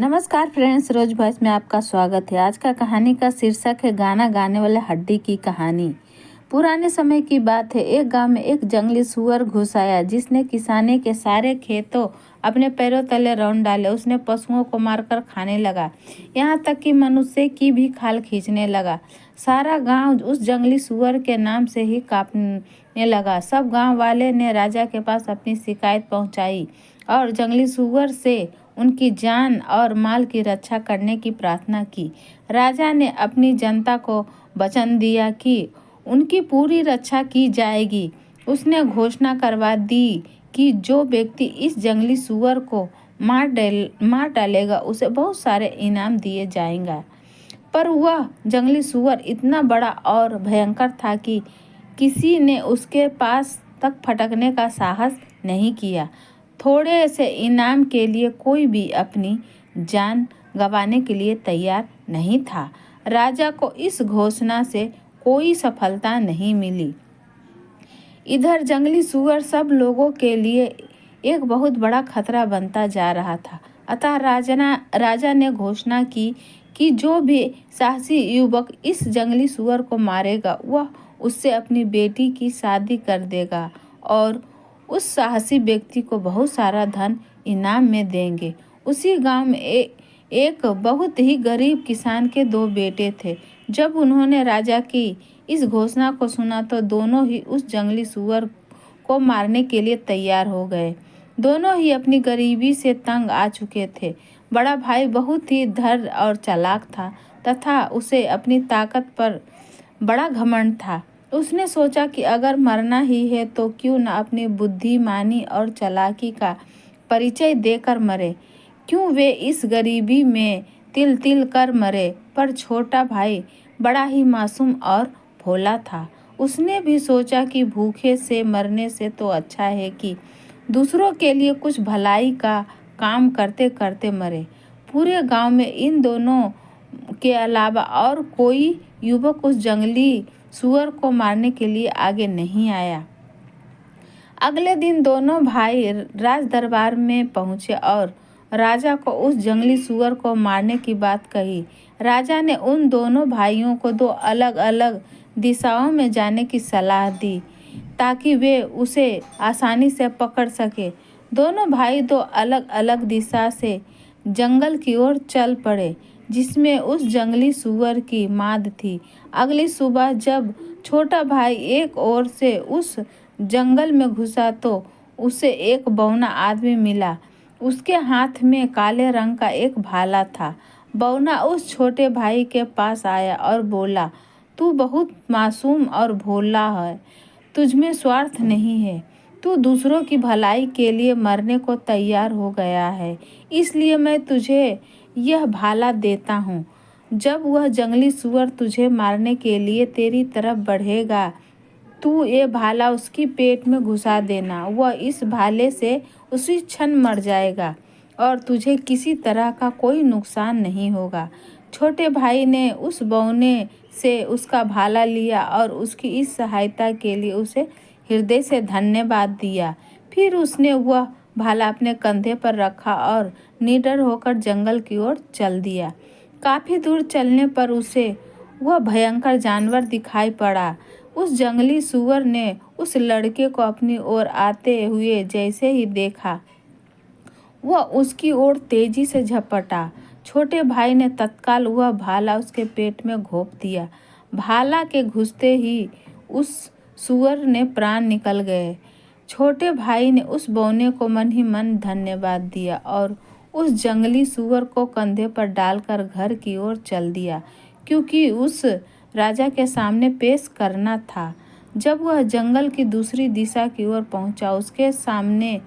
नमस्कार फ्रेंड्स, रोज वॉइस में आपका स्वागत है। आज का कहानी का शीर्षक है गाना गाने वाले हड्डी की कहानी। पुराने समय की बात है। एक गांव में एक जंगली सुअर घुस आया जिसने किसानी के सारे खेतों अपने पैरों तले रौंद डाले। उसने पशुओं को मारकर खाने लगा, यहाँ तक कि मनुष्य की भी खाल खींचने लगा। सारा गांव उस जंगली सुअर के नाम से ही कांपने लगा। सब गांव वाले ने राजा के पास अपनी शिकायत पहुंचाई और जंगली सुअर से उनकी जान और माल की रक्षा करने की प्रार्थना की। राजा ने अपनी जनता को वचन दिया कि उनकी पूरी रक्षा की जाएगी। उसने घोषणा करवा दी कि जो व्यक्ति इस जंगली सुअर को मार डालेगा उसे बहुत सारे इनाम दिए जाएंगे। पर वह जंगली सुअर इतना बड़ा और भयंकर था कि किसी ने उसके पास तक फटकने का साहस नहीं किया। थोड़े से इनाम के लिए कोई भी अपनी जान गंवाने के लिए तैयार नहीं था। राजा को इस घोषणा से कोई सफलता नहीं मिली। इधर जंगली सुअर सब लोगों के लिए एक बहुत बड़ा खतरा बनता जा रहा था। अतः राजा ने घोषणा की कि जो भी साहसी युवक इस जंगली सुअर को मारेगा वह उससे अपनी बेटी की शादी कर देगा और उस साहसी व्यक्ति को बहुत सारा धन इनाम में देंगे। उसी गांव में एक बहुत ही गरीब किसान के दो बेटे थे। जब उन्होंने राजा की इस घोषणा को सुना तो दोनों ही उस जंगली सुअर को मारने के लिए तैयार हो गए। दोनों ही अपनी गरीबी से तंग आ चुके थे। बड़ा भाई बहुत ही धैर्य और चालाक था तथा उसे अपनी ताकत पर बड़ा घमंड था। उसने सोचा कि अगर मरना ही है तो क्यों न अपनी बुद्धिमानी और चालाकी का परिचय देकर मरे। क्यों वे इस गरीबी में तिल तिल कर मरे। पर छोटा भाई बड़ा ही मासूम और भोला था। उसने भी सोचा कि भूखे से मरने से तो अच्छा है कि दूसरों के लिए कुछ भलाई का काम करते करते मरे। पूरे गांव में इन दोनों के अलावा और कोई युवक उस जंगली सुअर को मारने के लिए आगे नहीं आया। अगले दिन दोनों भाई राज दरबार में पहुंचे और राजा को उस जंगली सुअर को मारने की बात कही। राजा ने उन दोनों भाइयों को दो अलग अलग दिशाओं में जाने की सलाह दी ताकि वे उसे आसानी से पकड़ सके। दोनों भाई दो अलग अलग दिशा से जंगल की ओर चल पड़े जिसमें उस जंगली सुअर की माद थी। अगली सुबह जब छोटा भाई एक ओर से उस जंगल में घुसा तो उसे एक बौना आदमी मिला। उसके हाथ में काले रंग का एक भाला था। बौना उस छोटे भाई के पास आया और बोला, तू बहुत मासूम और भोला है, तुझमें स्वार्थ नहीं है, तू दूसरों की भलाई के लिए मरने को तैयार हो गया है, इसलिए मैं तुझे यह भाला देता हूँ। जब वह जंगली सुअर तुझे मारने के लिए तेरी तरफ बढ़ेगा तू ये भाला उसकी पेट में घुसा देना। वह इस भाले से उसी क्षण मर जाएगा और तुझे किसी तरह का कोई नुकसान नहीं होगा। छोटे भाई ने उस बौने से उसका भाला लिया और उसकी इस सहायता के लिए उसे हृदय से धन्यवाद दिया। फिर उसने वह भाला अपने कंधे पर रखा और निडर होकर जंगल की ओर चल दिया। काफी दूर चलने पर उसे वह भयंकर जानवर दिखाई पड़ा। उस जंगली सुअर ने उस लड़के को अपनी ओर आते हुए जैसे ही देखा वह उसकी ओर तेजी से झपटा। छोटे भाई ने तत्काल वह भाला उसके पेट में घोंप दिया। भाला के घुसते ही उस सुअर ने प्राण निकल गए। छोटे भाई ने उस बौने को मन ही मन धन्यवाद दिया और उस जंगली सुअर को कंधे पर डालकर घर की ओर चल दिया, क्योंकि उस राजा के सामने पेश करना था। जब वह जंगल की दूसरी दिशा की ओर पहुंचा उसके सामने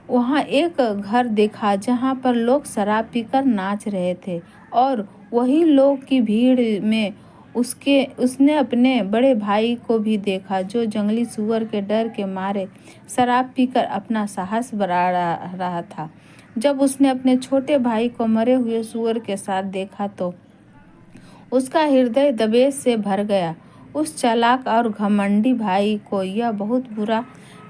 वहां एक घर देखा जहां पर लोग शराब पीकर नाच रहे थे और वही लोग की भीड़ में उसने अपने बड़े भाई को भी देखा जो जंगली सुअर के डर के मारे शराब पीकर अपना साहस बढ़ा रहा था। जब उसने अपने छोटे भाई को मरे हुए सुअर के साथ देखा तो उसका हृदय द्वेष से भर गया। उस चालाक और घमंडी भाई को यह बहुत बुरा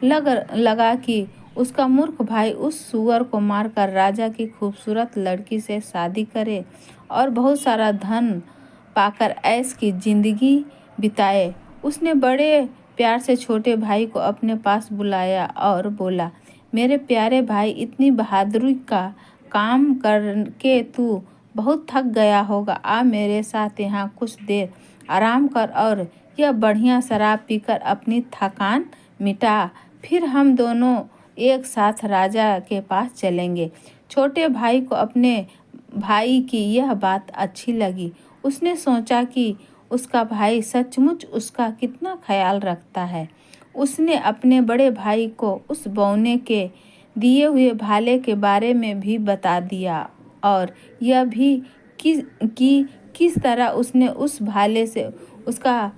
लगा कि उसका मूर्ख भाई उस सूअर को मारकर राजा की खूबसूरत लड़की से शादी करे और बहुत सारा धन पाकर ऐश की जिंदगी बिताए। उसने बड़े प्यार से छोटे भाई को अपने पास बुलाया और बोला, मेरे प्यारे भाई, इतनी बहादुरी का काम करके तू बहुत थक गया होगा। आ मेरे साथ यहाँ कुछ देर आराम कर और यह बढ़िया शराब पीकर अपनी थकान मिटा। फिर हम दोनों एक साथ राजा के पास चलेंगे। छोटे भाई को अपने भाई की यह बात अच्छी लगी। उसने सोचा कि उसका भाई सचमुच उसका कितना ख्याल रखता है। उसने अपने बड़े भाई को उस बौने के दिए हुए भाले के बारे में भी बता दिया और यह भी कि किस तरह उसने उस भाले से उसका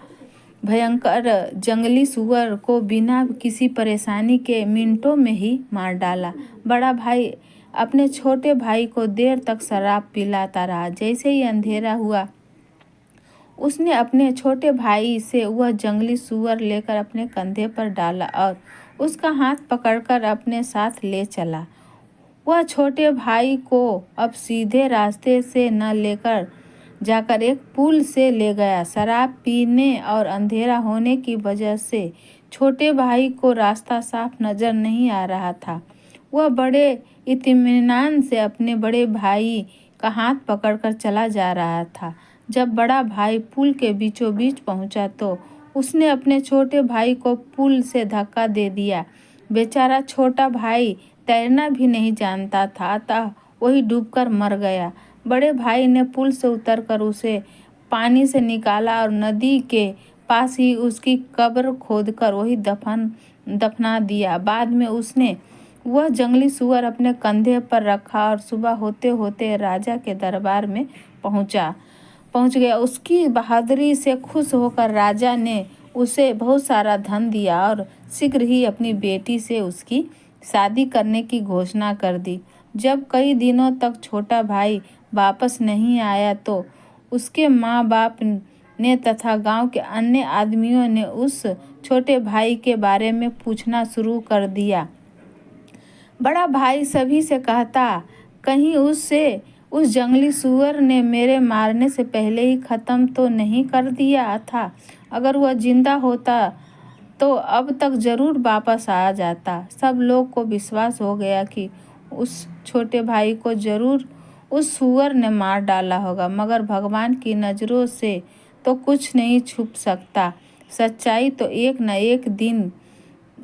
भयंकर जंगली सूअर को बिना किसी परेशानी के मिनटों में ही मार डाला। बड़ा भाई अपने छोटे भाई को देर तक शराब पिलाता रहा। जैसे ही अंधेरा हुआ, उसने अपने छोटे भाई से वह जंगली सूअर लेकर अपने कंधे पर डाला और उसका हाथ पकड़कर अपने साथ ले चला। वह छोटे भाई को अब सीधे रास्ते से न लेकर जाकर एक पुल से ले गया। शराब पीने और अंधेरा होने की वजह से छोटे भाई को रास्ता साफ नजर नहीं आ रहा था। वह बड़े इत्मीनान से अपने बड़े भाई का हाथ पकड़कर चला जा रहा था। जब बड़ा भाई पुल के बीचों बीच पहुंचा तो उसने अपने छोटे भाई को पुल से धक्का दे दिया। बेचारा छोटा भाई तैरना भी नहीं जानता था, अतः वही डूबकर मर गया। बड़े भाई ने पुल से उतरकर उसे पानी से निकाला और नदी के पास ही उसकी कब्र खोदकर वही दफना दिया। बाद में उसने वह जंगली सूअर अपने कंधे पर रखा और सुबह होते होते राजा के दरबार में पहुंच गया। उसकी बहादुरी से खुश होकर राजा ने उसे बहुत सारा धन दिया और शीघ्र ही अपनी बेटी से उसकी शादी करने की घोषणा कर दी। जब कई दिनों तक छोटा भाई वापस नहीं आया तो उसके माँ बाप ने तथा गांव के अन्य आदमियों ने उस छोटे भाई के बारे में पूछना शुरू कर दिया। बड़ा भाई सभी से कहता, कहीं उस जंगली सूअर ने मेरे मारने से पहले ही खत्म तो नहीं कर दिया था। अगर वह जिंदा होता तो अब तक जरूर वापस आ जाता। सब लोग को विश्वास हो गया कि उस छोटे भाई को जरूर उस सूअर ने मार डाला होगा, मगर भगवान की नज़रों से तो कुछ नहीं छुप सकता। सच्चाई तो एक न एक दिन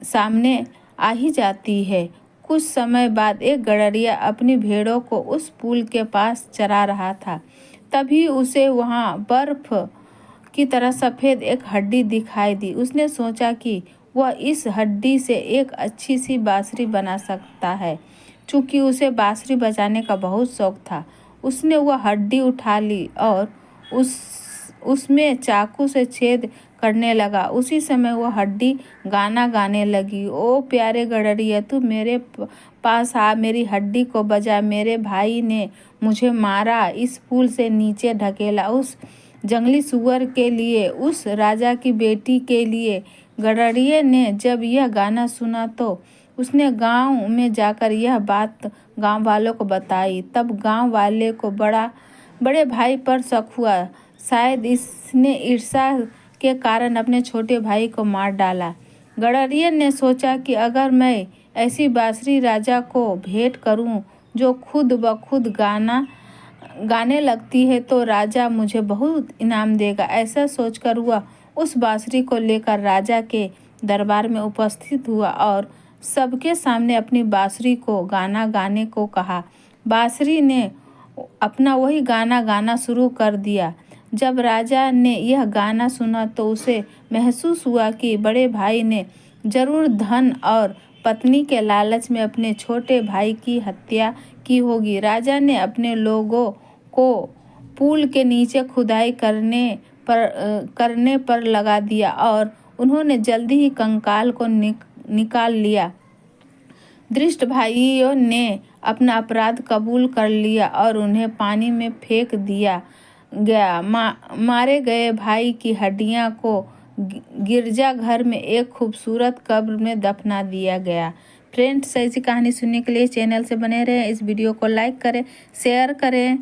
सामने आ ही जाती है। कुछ समय बाद एक गड़रिया अपनी भेड़ों को उस पुल के पास चरा रहा था। तभी उसे वहाँ बर्फ की तरह सफ़ेद एक हड्डी दिखाई दी। उसने सोचा कि वह इस हड्डी से एक अच्छी सी बांसुरी बना सकता है। चूँकि उसे बांसुरी बजाने का बहुत शौक था, उसने वह हड्डी उठा ली और उसमें चाकू से छेद करने लगा। उसी समय वह हड्डी गाना गाने लगी, ओ प्यारे गडरिया, तू मेरे पास आ, मेरी हड्डी को बजा। मेरे भाई ने मुझे मारा, इस पुल से नीचे ढकेला, उस जंगली सूअर के लिए, उस राजा की बेटी के लिए। गडरिये ने जब यह गाना सुना तो उसने गांव में जाकर यह बात गांव वालों को बताई। तब गांव वाले को बड़े भाई पर शक हुआ। शायद इसने ईर्ष्या के कारण अपने छोटे भाई को मार डाला। गडरिये ने सोचा कि अगर मैं ऐसी बांसुरी राजा को भेंट करूं जो खुद ब खुद गाने लगती है तो राजा मुझे बहुत इनाम देगा। ऐसा सोचकर वह उस बांसुरी को लेकर राजा के दरबार में उपस्थित हुआ और सबके सामने अपनी बांसुरी को गाना गाने को कहा। बांसुरी ने अपना वही गाना गाना शुरू कर दिया। जब राजा ने यह गाना सुना तो उसे महसूस हुआ कि बड़े भाई ने जरूर धन और पत्नी के लालच में अपने छोटे भाई की हत्या की होगी। राजा ने अपने लोगों को पुल के नीचे खुदाई करने पर लगा दिया और उन्होंने जल्दी ही कंकाल को निकाल लिया। दुष्ट भाइयों ने अपना अपराध कबूल कर लिया और उन्हें पानी में फेंक दिया गया। मारे गए भाई की हड्डियां को गिरजाघर में एक खूबसूरत कब्र में दफना दिया गया। फ्रेंड्स, ऐसी कहानी सुनने के लिए चैनल से बने रहें। इस वीडियो को लाइक करें, शेयर करें।